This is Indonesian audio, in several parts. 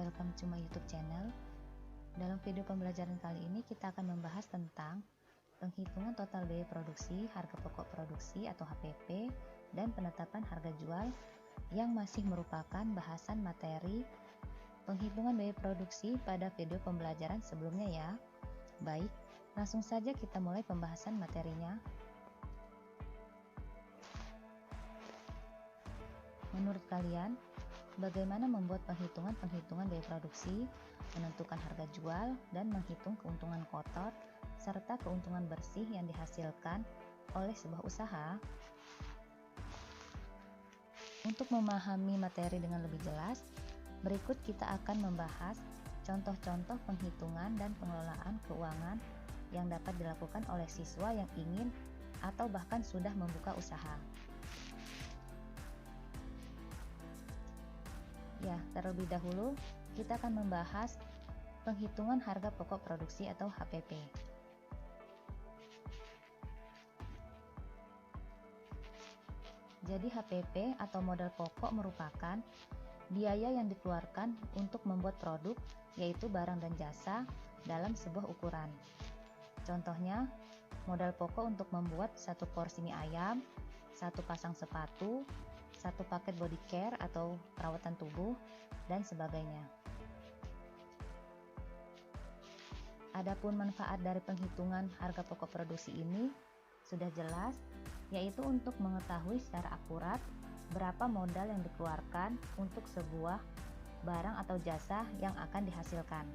welcome to my YouTube channel. Dalam video pembelajaran kali ini kita akan membahas tentang penghitungan total biaya produksi, harga pokok produksi atau HPP, dan penetapan harga jual yang masih merupakan bahasan materi penghitungan biaya produksi pada video pembelajaran sebelumnya ya. Baik, langsung saja kita mulai pembahasan materinya. Menurut kalian, bagaimana membuat penghitungan biaya produksi, menentukan harga jual, dan menghitung keuntungan kotor, serta keuntungan bersih yang dihasilkan oleh sebuah usaha? Untuk memahami materi dengan lebih jelas, berikut kita akan membahas contoh-contoh penghitungan dan pengelolaan keuangan yang dapat dilakukan oleh siswa yang ingin atau bahkan sudah membuka usaha. Ya, terlebih dahulu kita akan membahas penghitungan harga pokok produksi atau HPP. Jadi HPP atau modal pokok merupakan biaya yang dikeluarkan untuk membuat produk, yaitu barang dan jasa dalam sebuah ukuran. Contohnya, modal pokok untuk membuat satu porsi mie ayam, satu pasang sepatu, satu paket body care atau perawatan tubuh, dan sebagainya. Adapun manfaat dari penghitungan harga pokok produksi ini sudah jelas, yaitu untuk mengetahui secara akurat berapa modal yang dikeluarkan untuk sebuah barang atau jasa yang akan dihasilkan.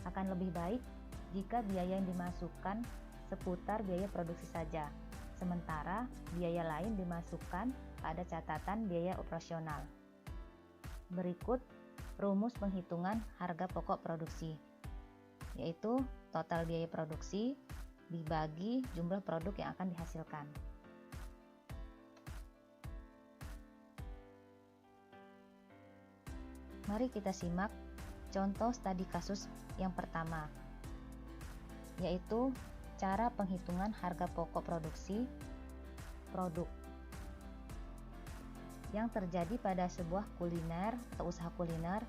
Akan lebih baik jika biaya yang dimasukkan seputar biaya produksi saja, sementara biaya lain dimasukkan pada catatan biaya operasional. Berikut rumus penghitungan harga pokok produksi, yaitu total biaya produksi dibagi jumlah produk yang akan dihasilkan. Mari kita simak contoh studi kasus yang pertama, yaitu cara penghitungan harga pokok produksi produk yang terjadi pada sebuah kuliner atau usaha kuliner,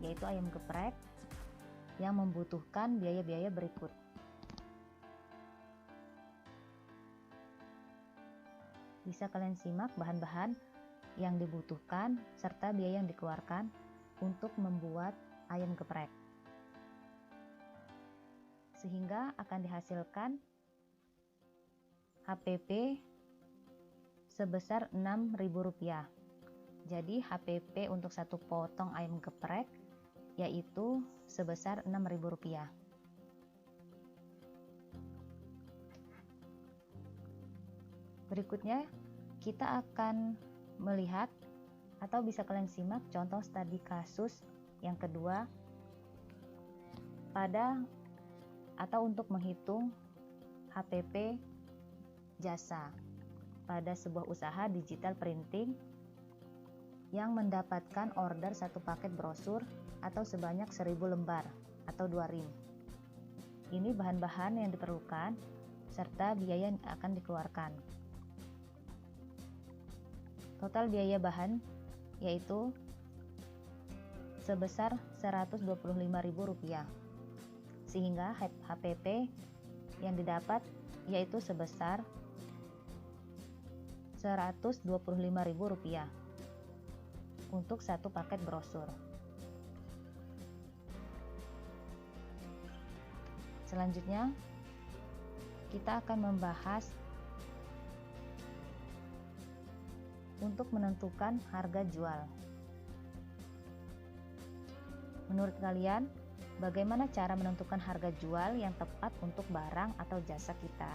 yaitu ayam geprek, yang membutuhkan biaya-biaya berikut. Bisa kalian simak bahan-bahan yang dibutuhkan serta biaya yang dikeluarkan untuk membuat ayam geprek, sehingga akan dihasilkan HPP sebesar Rp6.000. Jadi HPP untuk satu potong ayam geprek yaitu sebesar Rp6.000. Berikutnya kita akan melihat atau bisa kalian simak contoh studi kasus yang kedua pada atau untuk menghitung HPP jasa pada sebuah usaha digital printing yang mendapatkan order satu paket brosur atau sebanyak 1000 lembar atau 2 rim. Ini bahan-bahan yang diperlukan serta biaya yang akan dikeluarkan. Total biaya bahan yaitu sebesar Rp125.000, sehingga HPP yang didapat yaitu sebesar Rp125.000 untuk satu paket brosur. Selanjutnya kita akan membahas untuk menentukan harga jual. Menurut kalian, bagaimana cara menentukan harga jual yang tepat untuk barang atau jasa kita?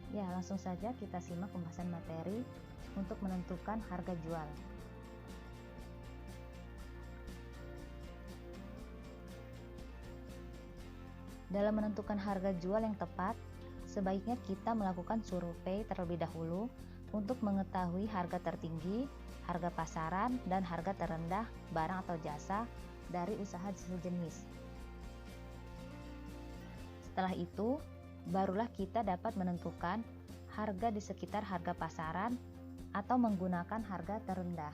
Ya, langsung saja kita simak pembahasan materi untuk menentukan harga jual. Dalam menentukan harga jual yang tepat, sebaiknya kita melakukan survei terlebih dahulu untuk mengetahui harga tertinggi, harga pasaran, dan harga terendah barang atau jasa dari usaha sejenis. Setelah itu, barulah kita dapat menentukan harga di sekitar harga pasaran atau menggunakan harga terendah.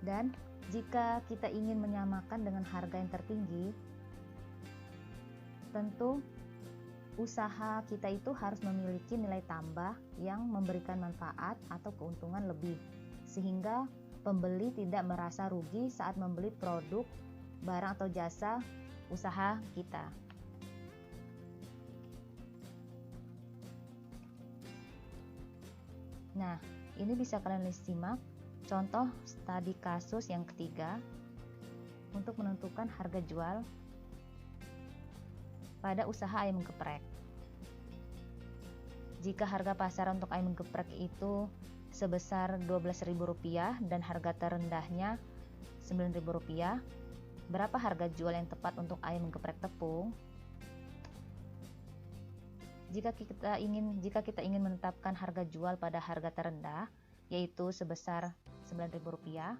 Dan jika kita ingin menyamakan dengan harga yang tertinggi, tentu usaha kita itu harus memiliki nilai tambah yang memberikan manfaat atau keuntungan lebih, sehingga pembeli tidak merasa rugi saat membeli produk, barang atau jasa usaha kita. Nah, ini bisa kalian simak contoh studi kasus yang ketiga untuk menentukan harga jual pada usaha ayam geprek. Jika harga pasar untuk ayam geprek itu sebesar Rp12.000 dan harga terendahnya Rp9.000, berapa harga jual yang tepat untuk ayam geprek tepung? Jika kita ingin menetapkan harga jual pada harga terendah, yaitu sebesar Rp9.000,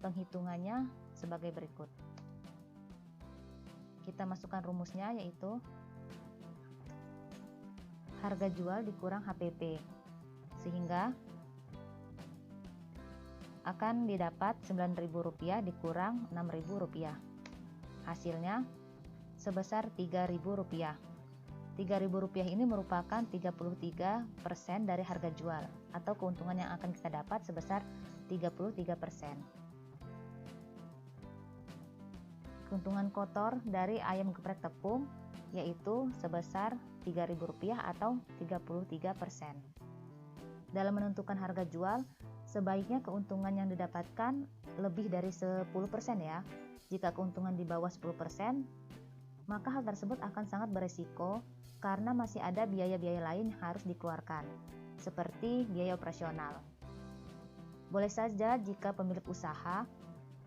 penghitungannya sebagai berikut. Kita masukkan rumusnya, yaitu harga jual dikurang HPP, sehingga akan didapat Rp9.000 dikurang Rp6.000. Hasilnya sebesar Rp3.000. Rp3.000 ini merupakan 33% dari harga jual, atau keuntungan yang akan kita dapat sebesar 33%. Keuntungan kotor dari ayam geprek tepung yaitu sebesar Rp3.000 atau 33%. Dalam menentukan harga jual, sebaiknya keuntungan yang didapatkan lebih dari 10% ya. Jika keuntungan di bawah 10%, maka hal tersebut akan sangat beresiko karena masih ada biaya-biaya lain yang harus dikeluarkan, seperti biaya operasional. Boleh saja jika pemilik usaha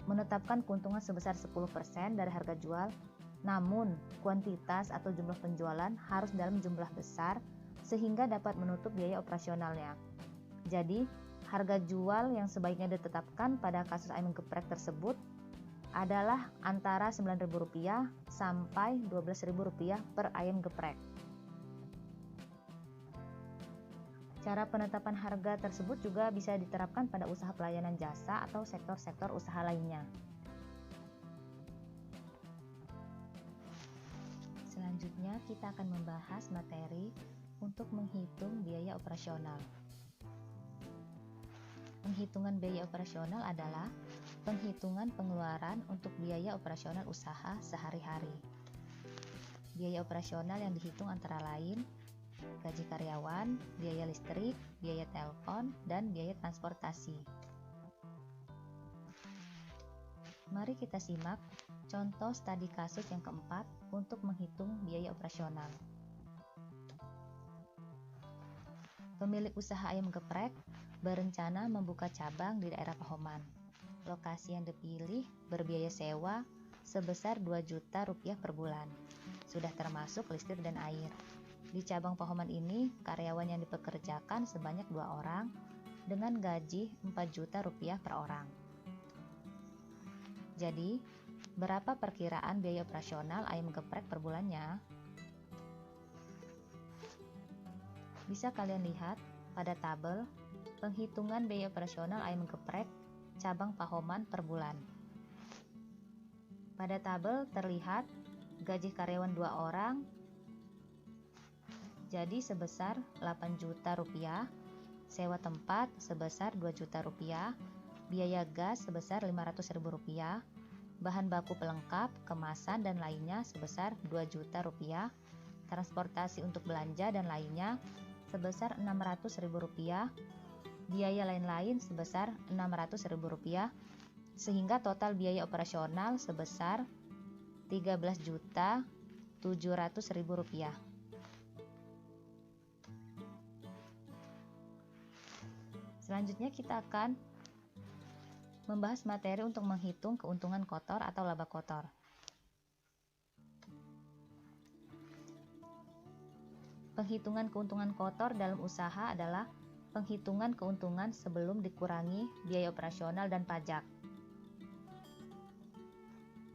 menetapkan keuntungan sebesar 10% dari harga jual, namun kuantitas atau jumlah penjualan harus dalam jumlah besar sehingga dapat menutup biaya operasionalnya. Jadi, harga jual yang sebaiknya ditetapkan pada kasus ayam geprek tersebut adalah antara Rp9.000 sampai Rp12.000 per ayam geprek. Cara penetapan harga tersebut juga bisa diterapkan pada usaha pelayanan jasa atau sektor-sektor usaha lainnya. Selanjutnya, kita akan membahas materi untuk menghitung biaya operasional. Penghitungan biaya operasional adalah penghitungan pengeluaran untuk biaya operasional usaha sehari-hari. Biaya operasional yang dihitung antara lain gaji karyawan, biaya listrik, biaya telepon, dan biaya transportasi. Mari kita simak contoh studi kasus yang keempat untuk menghitung biaya operasional. Pemilik usaha ayam geprek berencana membuka cabang di daerah Pahoman. Lokasi yang dipilih berbiaya sewa sebesar Rp2 juta per bulan, sudah termasuk listrik dan air. Di cabang Pahoman ini, karyawan yang dipekerjakan sebanyak 2 orang dengan gaji Rp4 juta per orang. Jadi, berapa perkiraan biaya operasional ayam geprek per bulannya? Bisa kalian lihat pada tabel penghitungan biaya operasional ayam geprek cabang Pahoman per bulan. Pada tabel terlihat gaji karyawan 2 orang jadi sebesar Rp8 juta, sewa tempat sebesar Rp2 juta, biaya gas sebesar Rp500.000, bahan baku pelengkap, kemasan dan lainnya sebesar Rp2 juta, transportasi untuk belanja dan lainnya sebesar Rp600.000, biaya lain-lain sebesar Rp600.000, sehingga total biaya operasional sebesar Rp13 juta Rp700.000. Selanjutnya kita akan membahas materi untuk menghitung keuntungan kotor atau laba kotor. Penghitungan keuntungan kotor dalam usaha adalah penghitungan keuntungan sebelum dikurangi biaya operasional dan pajak.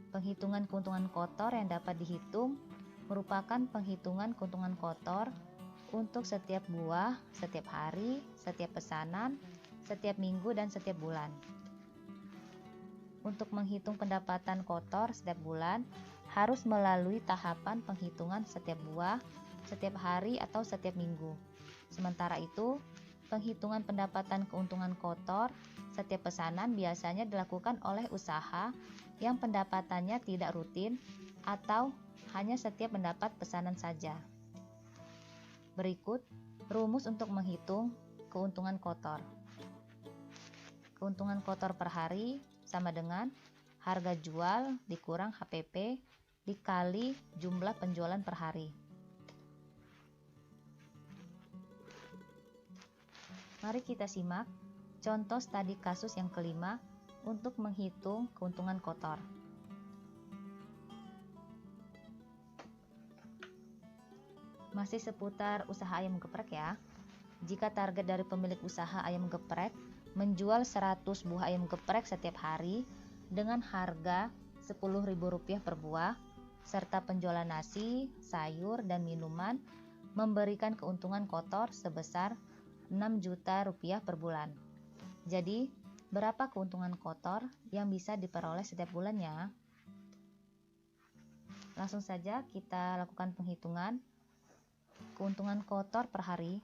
Penghitungan keuntungan kotor yang dapat dihitung merupakan penghitungan keuntungan kotor untuk setiap buah, setiap hari, setiap pesanan, setiap minggu, dan setiap bulan. Untuk menghitung pendapatan kotor setiap bulan, harus melalui tahapan penghitungan setiap buah, setiap hari, atau setiap minggu. Sementara itu, penghitungan pendapatan keuntungan kotor setiap pesanan biasanya dilakukan oleh usaha yang pendapatannya tidak rutin atau hanya setiap mendapat pesanan saja. Berikut rumus untuk menghitung keuntungan kotor. Keuntungan kotor per hari sama dengan harga jual dikurang HPP dikali jumlah penjualan per hari. Mari kita simak contoh studi kasus yang kelima untuk menghitung keuntungan kotor. Masih seputar usaha ayam geprek ya. Jika target dari pemilik usaha ayam geprek menjual 100 buah ayam geprek setiap hari dengan harga Rp10.000 per buah, serta penjualan nasi, sayur, dan minuman memberikan keuntungan kotor sebesar Rp6 juta per bulan. Jadi, berapa keuntungan kotor yang bisa diperoleh setiap bulannya? Langsung saja kita lakukan penghitungan keuntungan kotor per hari,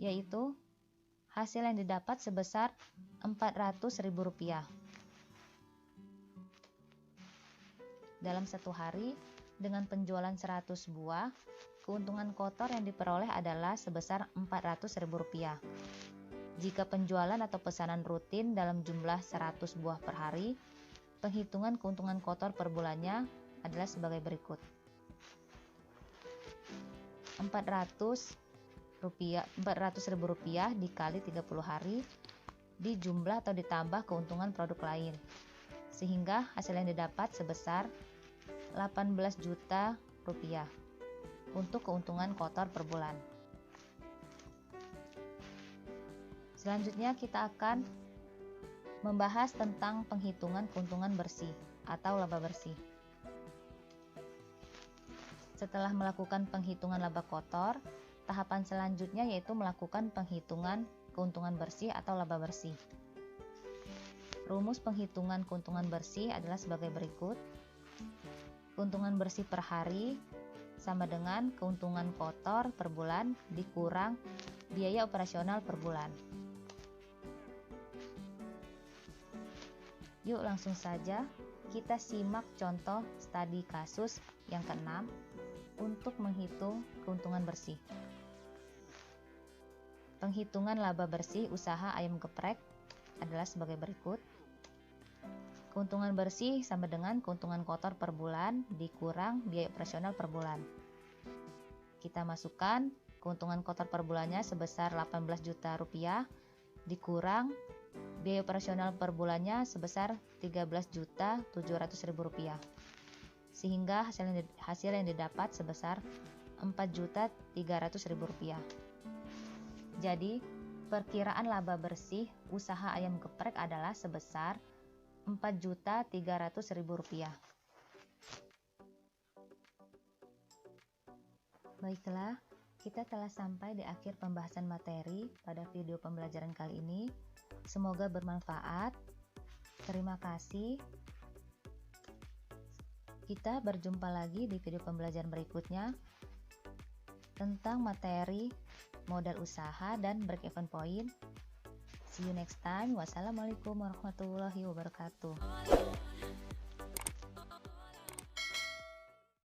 yaitu hasil yang didapat sebesar Rp400.000. Dalam satu hari, dengan penjualan 100 buah, keuntungan kotor yang diperoleh adalah sebesar Rp400.000. Jika penjualan atau pesanan rutin dalam jumlah 100 buah per hari, penghitungan keuntungan kotor per bulannya adalah sebagai berikut. Rp400.000 dikali 30 hari dijumlah atau ditambah keuntungan produk lain, sehingga hasil yang didapat sebesar Rp18 juta untuk keuntungan kotor per bulan. Selanjutnya kita akan membahas tentang penghitungan keuntungan bersih atau laba bersih. Setelah melakukan penghitungan laba kotor, tahapan selanjutnya yaitu melakukan penghitungan keuntungan bersih atau laba bersih. Rumus penghitungan keuntungan bersih adalah sebagai berikut. Keuntungan bersih per hari sama dengan keuntungan kotor per bulan dikurang biaya operasional per bulan. Yuk langsung saja kita simak contoh studi kasus yang keenam untuk menghitung keuntungan bersih. Penghitungan laba bersih usaha ayam geprek adalah sebagai berikut. Keuntungan bersih sama dengan keuntungan kotor per bulan dikurang biaya operasional per bulan. Kita masukkan keuntungan kotor per bulannya sebesar Rp18 juta dikurang biaya operasional per bulannya sebesar Rp13.700.000, sehingga hasil yang didapat sebesar Rp4.300.000. Jadi, perkiraan laba bersih usaha ayam geprek adalah sebesar Rp4.300.000. Baiklah, kita telah sampai di akhir pembahasan materi pada video pembelajaran kali ini. Semoga bermanfaat. Terima kasih. Kita berjumpa lagi di video pembelajaran berikutnya tentang materi modal usaha dan break-even point. See you next time. Wassalamualaikum warahmatullahi wabarakatuh.